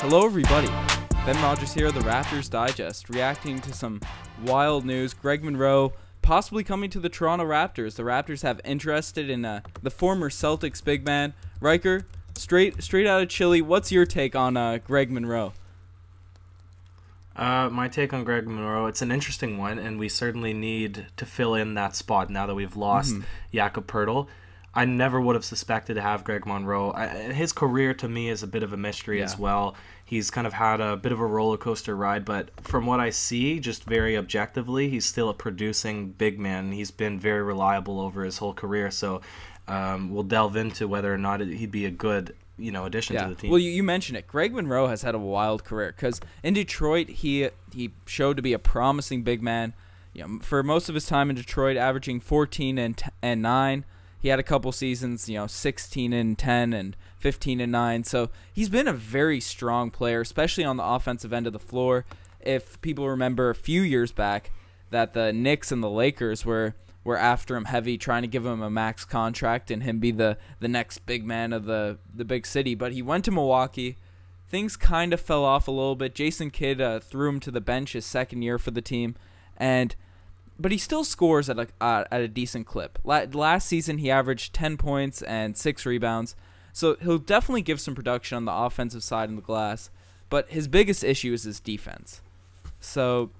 Hello everybody, Ben Rogers here, the Raptors Digest, reacting to some wild news. Greg Monroe possibly coming to the Toronto Raptors. The Raptors have interested in the former Celtics big man. Ryker, straight out of Chile, what's your take on Greg Monroe? My take on Greg Monroe, it's an interesting one, and we certainly need to fill in that spot now that we've lost Jakob Poeltl. I never would have suspected to have Greg Monroe. His career, to me, is a bit of a mystery as well. He's kind of had a bit of a roller coaster ride, but from what I see, just very objectively, he's still a producing big man. He's been very reliable over his whole career, so we'll delve into whether or not he'd be a good addition to the team. Well, you mentioned it. Greg Monroe has had a wild career because in Detroit, he showed to be a promising big man. For most of his time in Detroit, averaging 14 and 9. He had a couple seasons, 16 and 10 and 15 and 9. So he's been a very strong player, especially on the offensive end of the floor. If people remember a few years back that the Knicks and the Lakers were after him heavy, trying to give him a max contract and him be the next big man of the big city. But he went to Milwaukee. Things kind of fell off a little bit. Jason Kidd threw him to the bench his second year for the team, but he still scores at a decent clip. Last season, he averaged 10 points and 6 rebounds. So he'll definitely give some production on the offensive side of the glass. But his biggest issue is his defense. So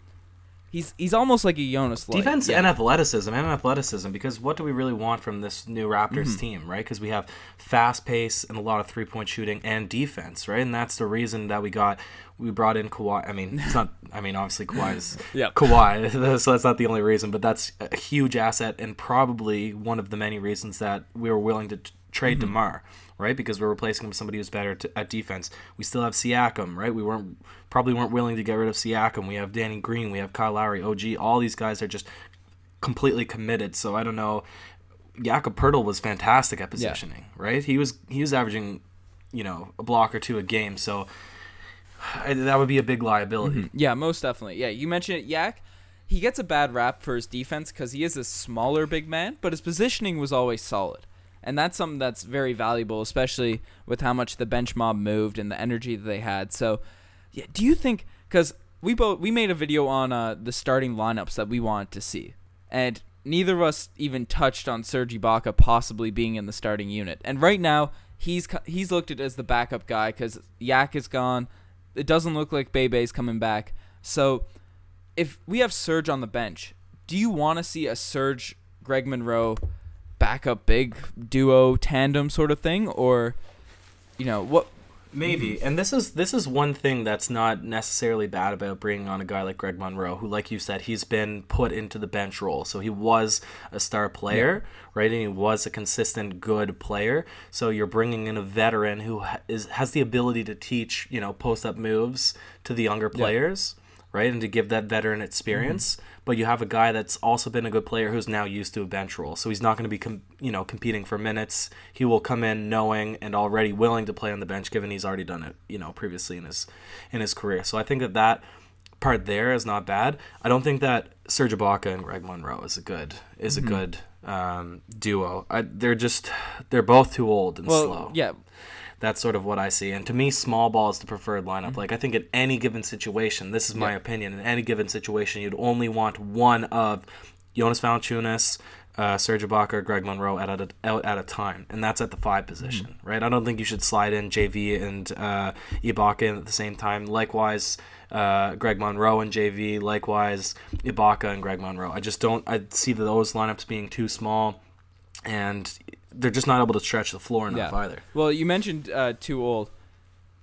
he's almost like a Jonas Light. Defense and athleticism, because what do we really want from this new Raptors team, right? Because we have fast pace and a lot of three-point shooting and defense, right? And that's the reason that we brought in Kawhi. Obviously Kawhi is Kawhi, so that's not the only reason, but that's a huge asset and probably one of the many reasons that we were willing to trade DeMar, right? Because we're replacing him with somebody who's better at defense. We still have Siakam, right? We probably weren't willing to get rid of Siakam. We have Danny Green, we have Kyle Lowry, OG. All these guys are just completely committed. So I don't know. Jakob Poeltl was fantastic at positioning, right? He was averaging, a block or two a game. So that would be a big liability. Yeah, most definitely. Yeah, you mentioned it, Yak. He gets a bad rap for his defense because he is a smaller big man, but his positioning was always solid. And that's something that's very valuable, especially with how much the bench mob moved and the energy that they had. So, yeah, do you think, because we made a video on the starting lineups that we wanted to see, and neither of us even touched on Serge Ibaka possibly being in the starting unit. And right now, he's looked at as the backup guy because Yak is gone. It doesn't look like Bebe's coming back. So, if we have Serge on the bench, do you want to see a Serge Greg Monroe backup big duo tandem sort of thing, or what? Maybe. And this is one thing that's not necessarily bad about bringing on a guy like Greg Monroe, who, like you said, he's been put into the bench role. So he was a star player, right? And he was a consistent good player. So you're bringing in a veteran who has the ability to teach, post-up moves to the younger players, right? And to give that veteran experience. But you have a guy that's also been a good player who's now used to a bench role. So he's not going to be competing for minutes. He will come in knowing and already willing to play on the bench, given he's already done it, previously in his career. So I think that part there is not bad. I don't think that Serge Ibaka and Greg Monroe is a good duo. They're both too old and slow. Yeah. That's sort of what I see. And to me, small ball is the preferred lineup. Like, I think in any given situation, this is my opinion, in any given situation, you'd only want one of Jonas Valanciunas, Serge Ibaka, or Greg Monroe out at a time. And that's at the 5 position, right? I don't think you should slide in JV and Ibaka in at the same time. Likewise, Greg Monroe and JV. Likewise, Ibaka and Greg Monroe. I see those lineups being too small, and they're just not able to stretch the floor enough either. Well, you mentioned too old.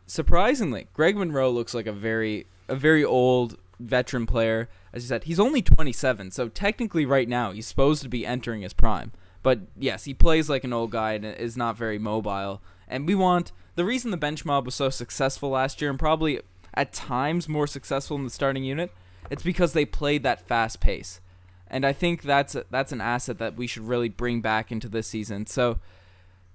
Surprisingly, Greg Monroe looks like a very old veteran player. As you said, he's only 27, so technically right now he's supposed to be entering his prime. But yes, he plays like an old guy and is not very mobile. And the reason the bench mob was so successful last year, and probably at times more successful in the starting unit, it's because they played that fast pace. And I think that's an asset that we should really bring back into this season. So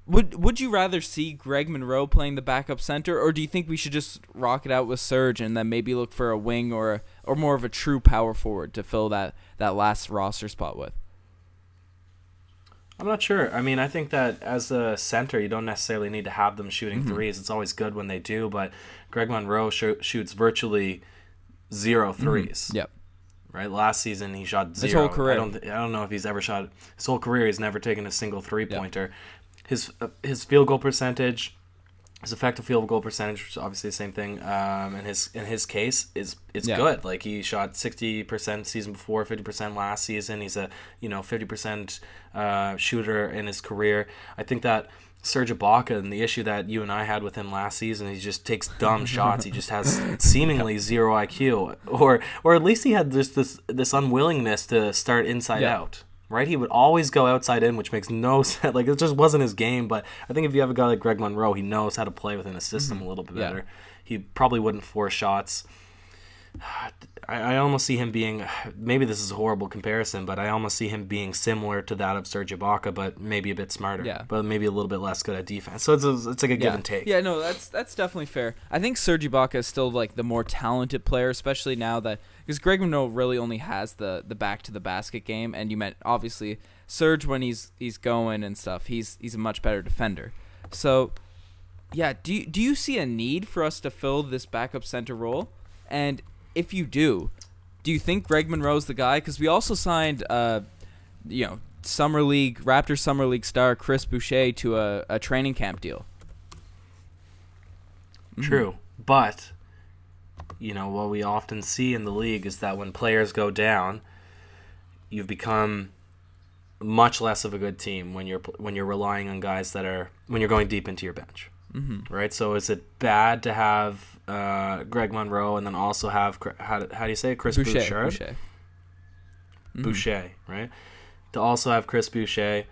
would you rather see Greg Monroe playing the backup center, or do you think we should just rock it out with Serge and then maybe look for a wing or more of a true power forward to fill that last roster spot with? I'm not sure. I mean, I think that as a center, you don't necessarily need to have them shooting threes. It's always good when they do, but Greg Monroe shoots virtually 0 threes. Yep. Right? Last season, he shot 0. His whole career. I don't know if he's ever shot... His whole career, he's never taken a single three-pointer. Yep. His field goal percentage... His effective field goal percentage, which is obviously the same thing, in his case, is good. Like, he shot 60% season before, 50% last season. He's a 50% shooter in his career. I think that Serge Ibaka, and the issue that you and I had with him last season, he just takes dumb shots. He just has seemingly zero IQ, or at least he had this unwillingness to start inside out. Right, he would always go outside in, which makes no sense. Like, it just wasn't his game. But I think if you have a guy like Greg Monroe, he knows how to play within a system a little bit better. He probably wouldn't force shots. I almost see him being, maybe this is a horrible comparison, but I almost see him being similar to that of Serge Ibaka, but maybe a bit smarter, but maybe a little bit less good at defense. So it's like a give and take. Yeah, no, that's definitely fair. I think Serge Ibaka is still like the more talented player, especially now that, because Greg Monroe really only has the back to the basket game, and you meant obviously Serge, when he's going and stuff, he's a much better defender. So yeah, do you see a need for us to fill this backup center role? And if you do you think Greg Monroe's the guy? Because we also signed, Raptors Summer League star Chris Boucher to a training camp deal. True, but what we often see in the league is that when players go down, you've become much less of a good team when you're relying on guys when you're going deep into your bench. Right, so is it bad to have Greg Monroe and then also have how do you say it? Chris Boucher? Boucher, right? To also have Chris Boucher.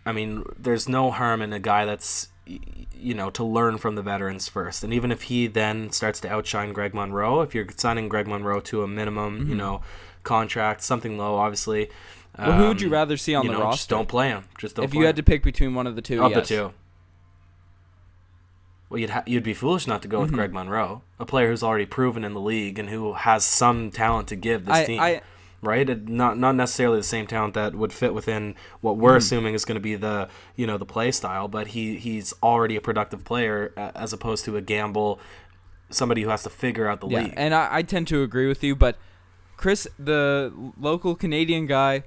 I mean, there's no harm in a guy that's to learn from the veterans first, and even if he then starts to outshine Greg Monroe, if you're signing Greg Monroe to a minimum, contract, something low, obviously. Well, who would you rather see on the roster? Just don't play him. If you had to pick between one of the two, the two. Well, you'd be foolish not to go with Greg Monroe, a player who's already proven in the league and who has some talent to give this team. Right? Not necessarily the same talent that would fit within what we're assuming is going to be the the play style, but he's already a productive player as opposed to a gamble, somebody who has to figure out the league. And I tend to agree with you, but Chris, the local Canadian guy,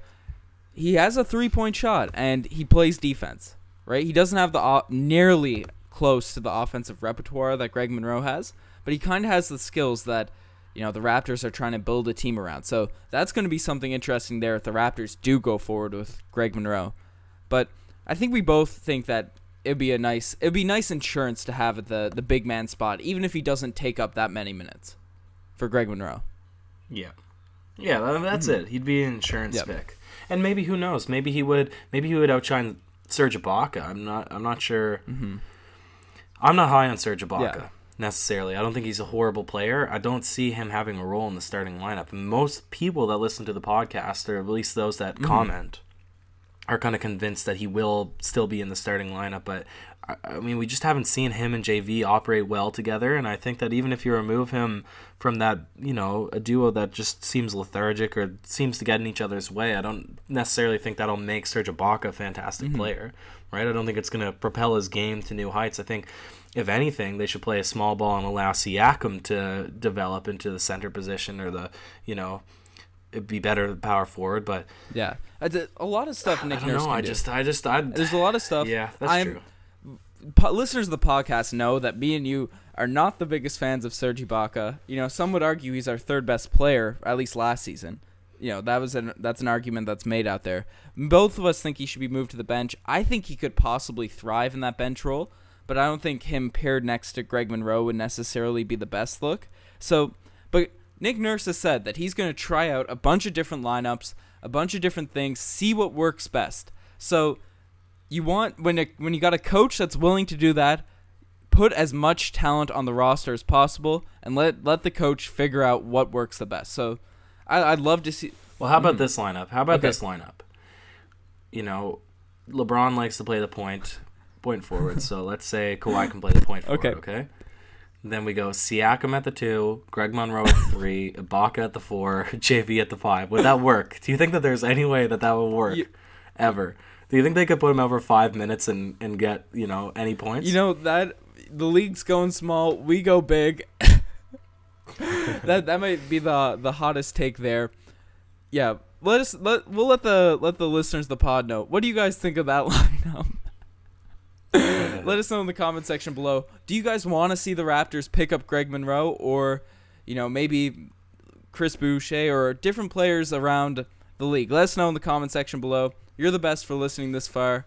he has a 3-point shot and he plays defense. Right? He doesn't have the nearly close to the offensive repertoire that Greg Monroe has, but he kind of has the skills that the Raptors are trying to build a team around. So that's going to be something interesting there if the Raptors do go forward with Greg Monroe. But I think we both think that it'd be nice insurance to have at the big man spot, even if he doesn't take up that many minutes for Greg Monroe. Yeah, that's it. He'd be an insurance pick, and maybe, who knows? Maybe he would outshine Serge Ibaka. I'm not sure. I'm not high on Serge Ibaka necessarily. I don't think he's a horrible player. I don't see him having a role in the starting lineup. Most people that listen to the podcast, or at least those that comment, are kind of convinced that he will still be in the starting lineup. But I mean, we just haven't seen him and JV operate well together. And I think that even if you remove him from that, a duo that just seems lethargic or seems to get in each other's way, I don't necessarily think that'll make Serge Ibaka a fantastic player. Right? I don't think it's going to propel his game to new heights. I think, if anything, they should play a small ball and allow Siakam to develop into the center position, or it'd be better the power forward. But yeah, a lot of stuff Nick Nurse can do. There's a lot of stuff. Yeah, that's true. Listeners of the podcast know that me and you are not the biggest fans of Serge Ibaka. Some would argue he's our third best player, at least last season. That's an argument that's made out there. Both of us think he should be moved to the bench. I think he could possibly thrive in that bench role, but I don't think him paired next to Greg Monroe would necessarily be the best look. But Nick Nurse has said that he's going to try out a bunch of different lineups, a bunch of different things, see what works best. So you want, when you got a coach that's willing to do that, put as much talent on the roster as possible and let the coach figure out what works the best. So I'd love to see. Well, how about this lineup? This lineup? LeBron likes to play the point forward. So let's say Kawhi can play the point forward. Okay. Then we go Siakam at the 2, Greg Monroe at the 3, Ibaka at the 4, JV at the 5. Would that work? Do you think that there's any way that would work? ever. Do you think they could put him over 5 minutes and get, any points? That the league's going small, we go big. that might be the hottest take there. Yeah, we'll let the listeners of the pod know. What do you guys think of that lineup? Let us know in the comment section below. Do you guys want to see the Raptors pick up Greg Monroe, or maybe Chris Boucher, or different players around the league? Let us know in the comment section below. You're the best for listening this far.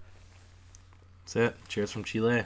That's it. Cheers from Chile.